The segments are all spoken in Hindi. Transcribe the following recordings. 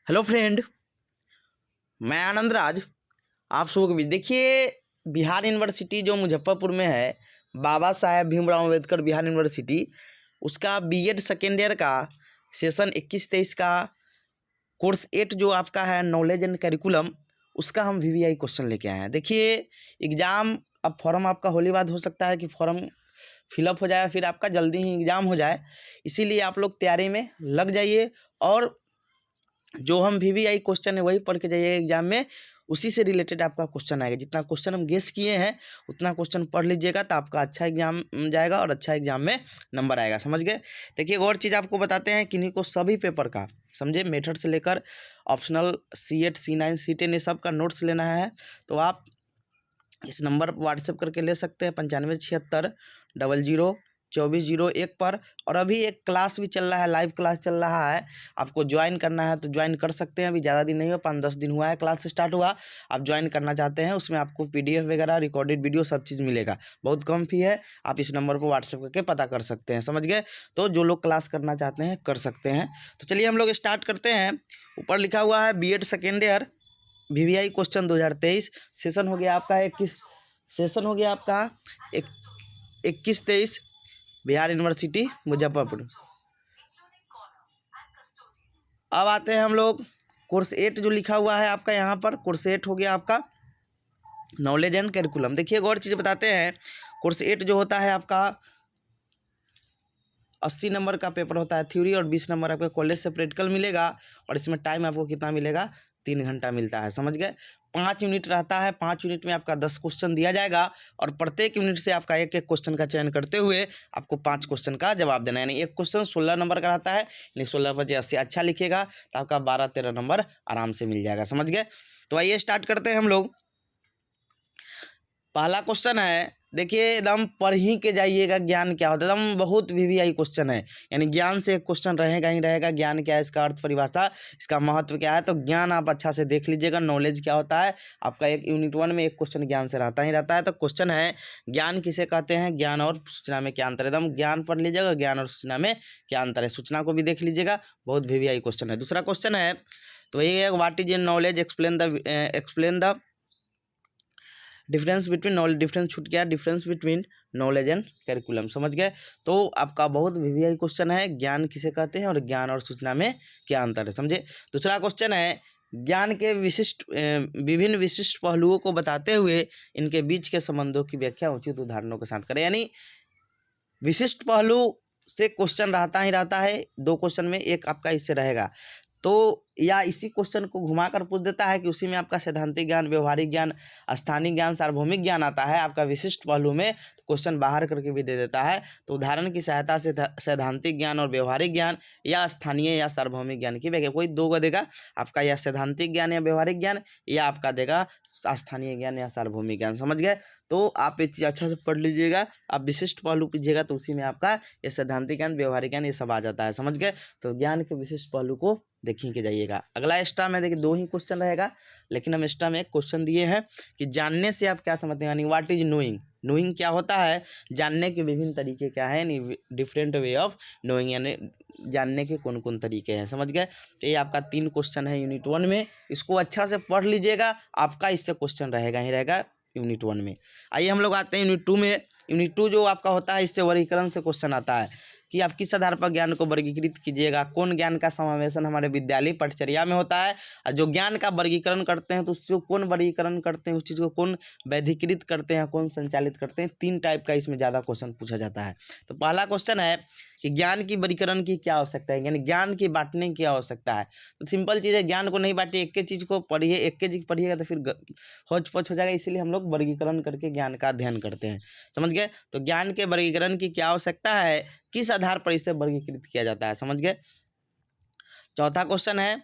हेलो फ्रेंड, मैं आनंद राज। आप सबको भी देखिए, बिहार यूनिवर्सिटी जो मुजफ्फरपुर में है, बाबा साहेब भीमराव अम्बेडकर बिहार यूनिवर्सिटी, उसका बीएड सेकेंड ईयर का सेशन 21-23 का कोर्स 8 जो आपका है नॉलेज एंड करिकुलम, उसका हम वीवीआई क्वेश्चन लेके आए हैं। देखिए, एग्ज़ाम अब फॉर्म आपका होली बाद हो सकता है कि फॉर्म फिलअप हो जाए, फिर आपका जल्दी ही एग्ज़ाम हो जाए। इसीलिए आप लोग तैयारी में लग जाइए और जो हम वीवीआई क्वेश्चन है वही पढ़ के जाइए एग्जाम में। उसी से रिलेटेड आपका क्वेश्चन आएगा। जितना क्वेश्चन हम गेस किए हैं उतना क्वेश्चन पढ़ लीजिएगा तो आपका अच्छा एग्जाम जाएगा और अच्छा एग्जाम में नंबर आएगा। समझ गए। देखिए, एक और चीज़ आपको बताते हैं, किन्हीं को सभी पेपर का समझे, मेथड से लेकर ऑप्शनल C8 C9 C10 ये सब का नोट्स लेना है तो आप इस नंबर पर व्हाट्सएप करके ले सकते हैं 9576002401 पर। और अभी एक क्लास भी चल रहा है, लाइव क्लास चल रहा है। आपको ज्वाइन करना है तो ज्वाइन कर सकते हैं। अभी ज़्यादा दिन नहीं हुआ, 5-10 दिन हुआ है क्लास स्टार्ट हुआ। आप ज्वाइन करना चाहते हैं, उसमें आपको PDF वगैरह, रिकॉर्डेड वीडियो सब चीज़ मिलेगा। बहुत कम फी है, आप इस नंबर पर व्हाट्सएप करके पता कर सकते हैं। समझ गए। तो जो लोग क्लास करना चाहते हैं कर सकते हैं। तो चलिए हम लोग स्टार्ट करते हैं। ऊपर लिखा हुआ है BEd second year VVI question 2023। Session हो गया आपका 21-23 बिहार यूनिवर्सिटी मुजफ्फरपुर। अब आते हैं हम लोग कोर्स 8 जो लिखा हुआ है आपका यहाँ पर। कोर्स 8 हो गया आपका नॉलेज एंड करिकुलम। देखिए, एक और चीज़ बताते हैं, कोर्स 8 जो होता है आपका 80 नंबर का पेपर होता है थ्योरी और 20 नंबर आपके कॉलेज से प्रैक्टिकल मिलेगा। और इसमें टाइम आपको कितना मिलेगा, 3 घंटा मिलता है। समझ गए। 5 यूनिट रहता है, 5 यूनिट में आपका 10 क्वेश्चन दिया जाएगा और प्रत्येक यूनिट से आपका एक एक क्वेश्चन का चयन करते हुए आपको 5 क्वेश्चन का जवाब देना है। यानी एक क्वेश्चन 16 नंबर का रहता है, यानी 16 पर 80 अच्छा लिखेगा तो आपका 12-13 नंबर आराम से मिल जाएगा। समझ गए। तो आइए स्टार्ट करते हैं हम लोग। पहला क्वेश्चन है, देखिए एकदम पढ़ ही के जाइएगा ज्ञान क्या होता है। एकदम बहुत वीवीआई क्वेश्चन है, यानी ज्ञान से एक क्वेश्चन रहेगा ही रहेगा। ज्ञान क्या है, इसका अर्थ परिभाषा, इसका महत्व क्या है। तो ज्ञान आप अच्छा से देख लीजिएगा। नॉलेज क्या होता है आपका, एक यूनिट 1 में एक क्वेश्चन ज्ञान से रहता ही रहता है। तो क्वेश्चन है, ज्ञान किसे कहते हैं, ज्ञान और सूचना में क्या अंतर है। एकदम ज्ञान पढ़ लीजिएगा, ज्ञान और सूचना में क्या अंतर है। सूचना को भी देख लीजिएगा, बहुत वीवीआई क्वेश्चन है। दूसरा क्वेश्चन है, तो ये what is in knowledge, explain the difference between knowledge. Difference छूट गया, difference between knowledge and curriculum. समझ गए। तो आपका बहुत वीवीआई क्वेश्चन है, ज्ञान किसे कहते हैं और ज्ञान और सूचना में क्या अंतर है। समझे। दूसरा क्वेश्चन है, ज्ञान के विभिन्न विशिष्ट पहलुओं को बताते हुए इनके बीच के संबंधों की व्याख्या उचित उदाहरणों के साथ करें। यानी विशिष्ट पहलू से क्वेश्चन रहता ही रहता है, 2 क्वेश्चन में एक आपका इससे रहेगा। तो या इसी क्वेश्चन को घुमाकर पूछ देता है कि उसी में आपका सैद्धांतिक ज्ञान, व्यवहारिक ज्ञान, स्थानिक ज्ञान, सार्वभौमिक ज्ञान आता है आपका विशिष्ट पहलू में, तो क्वेश्चन बाहर करके भी दे देता है। तो उदाहरण की सहायता से सैद्धांतिक ज्ञान और व्यवहारिक ज्ञान या स्थानीय या सार्वभौमिक ज्ञान की व्याख्या। कोई 2 देगा आपका, या सैद्धांतिक ज्ञान या व्यवहारिक ज्ञान, या आपका देगा स्थानीय ज्ञान या सार्वभौमिक ज्ञान। समझ गए। तो आप ये चीज़ अच्छा से पढ़ लीजिएगा। आप विशिष्ट पहलू कीजिएगा तो उसी में आपका ये सैद्धांतिक ज्ञान, व्यवहारिक ज्ञान ये सब आ जाता है। समझ गए। तो ज्ञान के विशिष्ट पहलू को देखिए के जाइएगा। अगला एक्स्ट्रा में देखिए 2 ही क्वेश्चन रहेगा, लेकिन हम एक्स्ट्रा में एक क्वेश्चन दिए हैं कि जानने से आप क्या समझते हैं। यानी व्हाट इज नोइंग। नोइंग क्या होता है, जानने के विभिन्न तरीके क्या है, यानी डिफरेंट वे ऑफ नोइंग, यानी जानने के कौन कौन तरीके हैं। समझ गए। तो ये आपका 3 क्वेश्चन है यूनिट 1 में। इसको अच्छा से पढ़ लीजिएगा, आपका इससे क्वेश्चन रहेगा ही रहेगा यूनिट 1 में। आइए हम लोग आते हैं यूनिट 2 में। यूनिट 2 जो आपका होता है, इससे वर्गीकरण से क्वेश्चन आता है कि आप किस आधार पर ज्ञान को वर्गीकृत कीजिएगा। कौन ज्ञान का समावेशन हमारे विद्यालय पठचर्या में होता है, और जो ज्ञान का वर्गीकरण करते हैं तो उसको कौन वर्गीकरण करते हैं, उस चीज़ को कौन वैधिकृत करते हैं, कौन संचालित करते हैं। 3 टाइप का इसमें ज़्यादा क्वेश्चन पूछा जाता है। तो पहला क्वेश्चन है कि ज्ञान की वर्गीकरण की क्या आवश्यकता है, यानी ज्ञान की बांटने की आवश्यकता है। तो सिंपल चीज़ है, ज्ञान को नहीं बांटिए, एक ही चीज़ को पढ़िए। एक ही चीज़ पढ़िएगा तो फिर होच पोच हो जाएगा, इसीलिए हम लोग वर्गीकरण करके ज्ञान का अध्ययन करते हैं। समझ गए। तो ज्ञान के वर्गीकरण की क्या आवश्यकता है, किस आधार पर इसे वर्गीकृत किया जाता है। समझ गए। चौथा क्वेश्चन है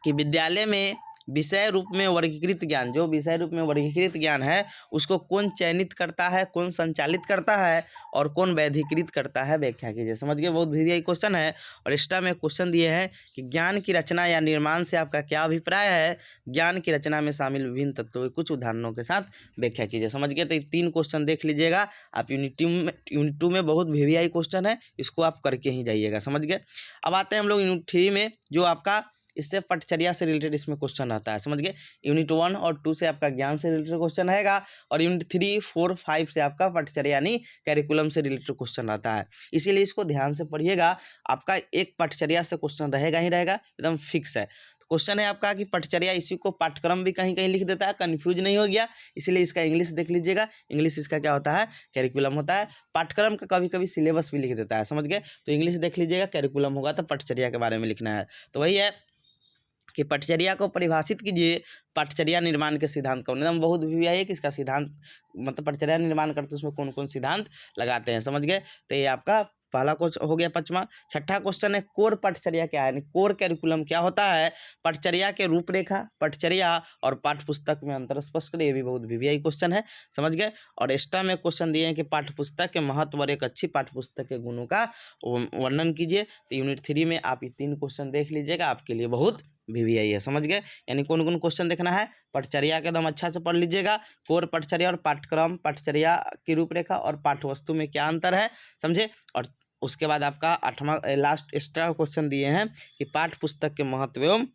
कि विद्यालय में विषय रूप में वर्गीकृत ज्ञान, जो विषय रूप में वर्गीकृत ज्ञान है उसको कौन चयनित करता है, कौन संचालित करता है और कौन वैधिकृत करता है, व्याख्या कीजिए। समझ गए। बहुत वीवीआई क्वेश्चन है। और एक्स्ट्रा में क्वेश्चन दिए हैं कि ज्ञान की रचना या निर्माण से आपका क्या अभिप्राय है, ज्ञान की रचना में शामिल विभिन्न तत्वों की कुछ उदाहरणों के साथ व्याख्या कीजिए। समझ गए। तो ये 3 क्वेश्चन देख लीजिएगा आप। यूनिट 2 में बहुत वीवीआई क्वेश्चन है, इसको आप करके ही जाइएगा। समझ गए। अब आते हैं हम लोग यूनिट 3 में, जो आपका इससे पटचर्या से रिलेटेड इसमें क्वेश्चन आता है, समझ गए। यूनिट 1 और 2 से आपका ज्ञान से रिलेटेड क्वेश्चन रहेगा और यूनिट 3, 4, 5 से आपका पटचर्या यानी कैरिकुलम से रिलेटेड क्वेश्चन आता है। इसीलिए इसको ध्यान से पढ़िएगा, आपका एक पटचर्या से क्वेश्चन रहेगा ही रहेगा, एकदम फिक्स है। क्वेश्चन है आपका कि पटचर्या, इसी को पाठ्यक्रम भी कहीं कहीं लिख देता है, कंफ्यूज नहीं हो गया, इसीलिए इसका इंग्लिश देख लीजिएगा। इंग्लिश इसका क्या होता है, कैरिकुलम होता है। पाठ्यक्रम का कभी कभी सिलेबस भी लिख देता है, समझ गए। तो इंग्लिश देख लीजिएगा, कैरिकुलम होगा तो पटचर्या के बारे में लिखना है। तो वही है कि पटचर्या को परिभाषित कीजिए, पटचर्या निर्माण के सिद्धांत कौन, एकदम बहुत भी है कि इसका सिद्धांत मतलब पटचर्या निर्माण करते उसमें कौन कौन सिद्धांत लगाते हैं, समझ गए। तो ये आपका पहला क्वेश्चन हो गया, 5वां। छठा क्वेश्चन है कोर पटचर्या क्या है, कोर कैरिकुलम क्या होता है। पटचर्या के रूपरेखा, पटचर्या और पाठ्य पुस्तक में अंतर स्पष्ट करें, ये भी बहुत वीवीआई क्वेश्चन है, समझ गए। और एक्स्ट्रा में क्वेश्चन दिए हैं कि पाठ्य पुस्तक के महत्व और एक अच्छी पाठ्य पुस्तक के गुणों का वर्णन कीजिए। तो यूनिट 3 में आप ये 3 क्वेश्चन देख लीजिएगा, आपके लिए बहुत वीवीआई है, समझ गए। यानी कौन कौन क्वेश्चन देखना है, पटचर्या के एकदम अच्छा से पढ़ लीजिएगा, कोर पटचर्या और पाठ्यक्रम, पटचर्या की रूपरेखा और पाठ्यवस्तु में क्या अंतर है, समझे। और उसके बाद आपका 8वां लास्ट एक्स्ट्रा क्वेश्चन दिए हैं कि पाठ्य पुस्तक के महत्व एवं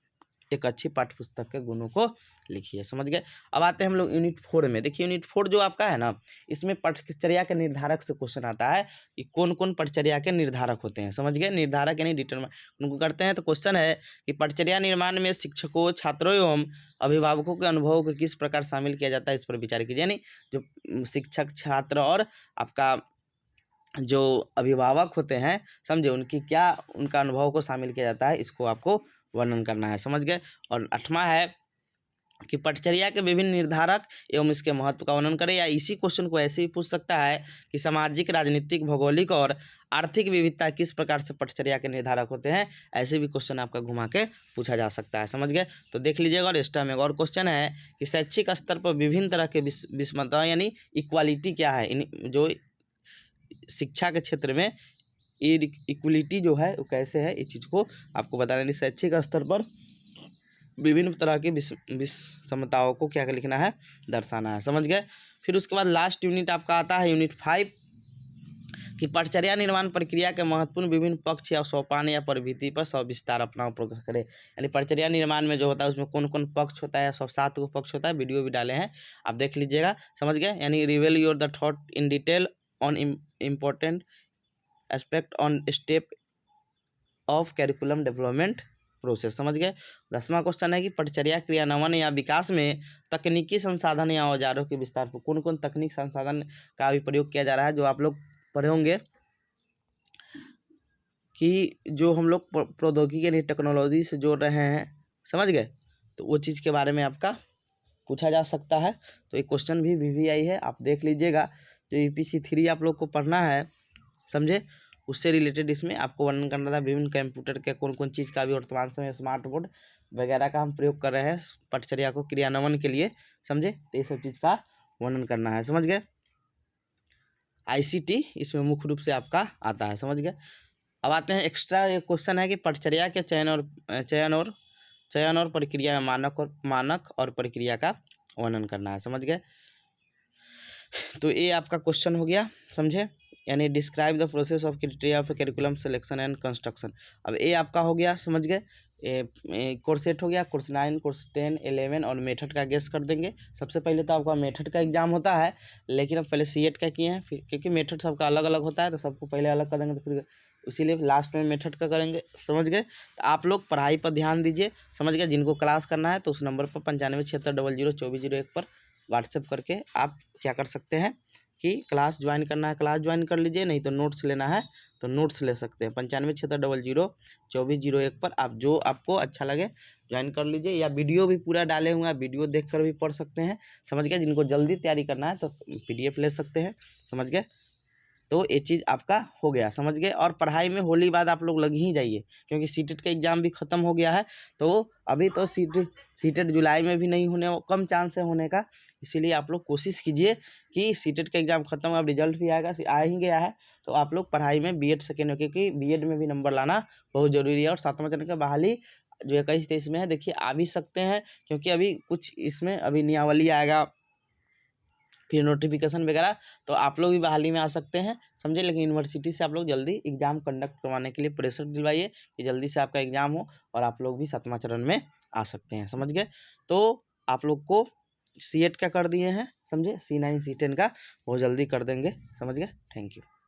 एक अच्छी पाठ्य पुस्तक के गुणों को लिखिए, समझ गए। अब आते हैं हम लोग यूनिट 4 में। देखिए यूनिट 4 जो आपका है ना, इसमें पटचर्या के निर्धारक से क्वेश्चन आता है कि कौन कौन पटचर्या के निर्धारक होते हैं, समझ गए। निर्धारक यानी डिटरमाइन उनको करते हैं। तो क्वेश्चन है कि पटचर्या निर्माण में शिक्षकों, छात्रों एवं अभिभावकों के अनुभव को किस प्रकार शामिल किया जाता है, इस पर विचार कीजिए। यानी जो शिक्षक, छात्र और आपका जो अभिभावक होते हैं, समझे, उनकी क्या, उनका अनुभव को शामिल किया जाता है, इसको आपको वर्णन करना है, समझ गए। और 8वां है कि पटचर्या के विभिन्न निर्धारक एवं इसके महत्व का वर्णन करें। या इसी क्वेश्चन को ऐसे भी पूछ सकता है कि सामाजिक, राजनीतिक, भौगोलिक और आर्थिक विविधता किस प्रकार से पटचर्या के निर्धारक होते हैं, ऐसे भी क्वेश्चन आपका घुमा के पूछा जा सकता है, समझ गए। तो देख लीजिएगा। और एक्स्ट्रा में और क्वेश्चन है कि शैक्षिक स्तर पर विभिन्न तरह के विषमता यानी इक्वालिटी क्या है, जो शिक्षा के क्षेत्र में इक्वलिटी जो है वो कैसे है, इस चीज़ को आपको बताना है। शैक्षिक स्तर पर विभिन्न तरह की विषमताओं को क्या लिखना है, दर्शाना है, समझ गए। फिर उसके बाद लास्ट यूनिट आपका आता है यूनिट 5 कि पटचर्या निर्माण प्रक्रिया के महत्वपूर्ण विभिन्न पक्ष या सोपान या प्रविधि पर सविस्तार अपना उपयोग करें। यानी पटचर्या निर्माण में जो होता है उसमें कौन कौन पक्ष होता है, सब 7 को पक्ष होता है, वीडियो भी डाले हैं, आप देख लीजिएगा, समझ गए। यानी reveal your the thought in detail on important aspect on step of curriculum development process, समझ गए। 10वां क्वेश्चन है कि पटचर्या क्रियान्वयन या विकास में तकनीकी संसाधन या औजारों के विस्तार पर कौन कौन तकनीक संसाधन का भी प्रयोग किया जा रहा है, जो आप लोग पढ़े होंगे कि जो हम लोग प्रौद्योगिकी यानी टेक्नोलॉजी से जोड़ रहे हैं, समझ गए। तो वो चीज़ के बारे में आपका पूछा जा सकता है। तो एक क्वेश्चन भी वीवीआई है, आप देख लीजिएगा। जो यूपीसी 3 आप लोग को पढ़ना है, समझे, उससे रिलेटेड इसमें आपको वर्णन करना था विभिन्न कंप्यूटर के कौन कौन चीज़ का भी वर्तमान समय स्मार्ट बोर्ड वगैरह का हम प्रयोग कर रहे हैं पटचर्या को क्रियान्वयन के लिए, समझे। तो ये सब चीज़ का वर्णन करना है, समझ गए। आईसीटी इसमें मुख्य रूप से आपका आता है, समझ गए। अब आते हैं एक्स्ट्रा, ये क्वेश्चन है कि पटचर्या के चयन और प्रक्रिया मानक और प्रक्रिया का वर्णन करना है, समझ गए। तो ये आपका क्वेश्चन हो गया, समझे। यानी describe the process of criteria of curriculum selection and construction. अब ये आपका हो गया, समझ गए। कोर्स 8 हो गया, कोर्स 9, कोर्स 10, 11 और मेथड का गेस कर देंगे। सबसे पहले तो आपका मेथड का एग्जाम होता है, लेकिन अब पहले सीएट का किए हैं, फिर क्योंकि मेथड सबका अलग अलग होता है तो सबको पहले अलग कर देंगे, तो फिर इसीलिए लास्ट में मेथड का करेंगे, समझ गए। तो आप लोग पढ़ाई पर ध्यान दीजिए, समझ गए। जिनको क्लास करना है तो उस नंबर पर 9576002401 पर व्हाट्सएप करके आप क्या कर सकते हैं कि क्लास ज्वाइन करना है क्लास ज्वाइन कर लीजिए, नहीं तो नोट्स लेना है तो नोट्स ले सकते हैं। 9576002401 पर आप जो आपको अच्छा लगे ज्वाइन कर लीजिए, या वीडियो भी पूरा डाले हुए हैं, वीडियो देखकर भी पढ़ सकते हैं, समझ गए। जिनको जल्दी तैयारी करना है तो PDF ले सकते हैं, समझ गए। तो ये चीज़ आपका हो गया, समझ गए। और पढ़ाई में होली बाद आप लोग लग ही जाइए, क्योंकि सीटेट का एग्ज़ाम भी ख़त्म हो गया है। तो अभी तो सीटेट जुलाई में भी नहीं होने, कम चांस है होने का, इसीलिए आप लोग कोशिश कीजिए कि सीटेट का एग्ज़ाम ख़त्म, अब रिजल्ट भी आएगा, आ ही गया है। तो आप लोग पढ़ाई में बीएड सेकेंड, क्योंकि बीएड में भी नंबर लाना बहुत ज़रूरी है। और 7वां चरण की बहाली जो 21-23 में है, देखिए आ भी सकते हैं, क्योंकि अभी कुछ इसमें अभी नियमावली आएगा, फिर नोटिफिकेशन वगैरह, तो आप लोग भी बहाली में आ सकते हैं, समझे। लेकिन यूनिवर्सिटी से आप लोग जल्दी एग्जाम कंडक्ट करवाने के लिए प्रेशर दिलवाइए कि जल्दी से आपका एग्जाम हो और आप लोग भी 7वां चरण में आ सकते हैं, समझ गए। तो आप लोग को C8 का कर दिए हैं, समझे, C9 C10 का बहुत जल्दी कर देंगे, समझ गए। Thank you.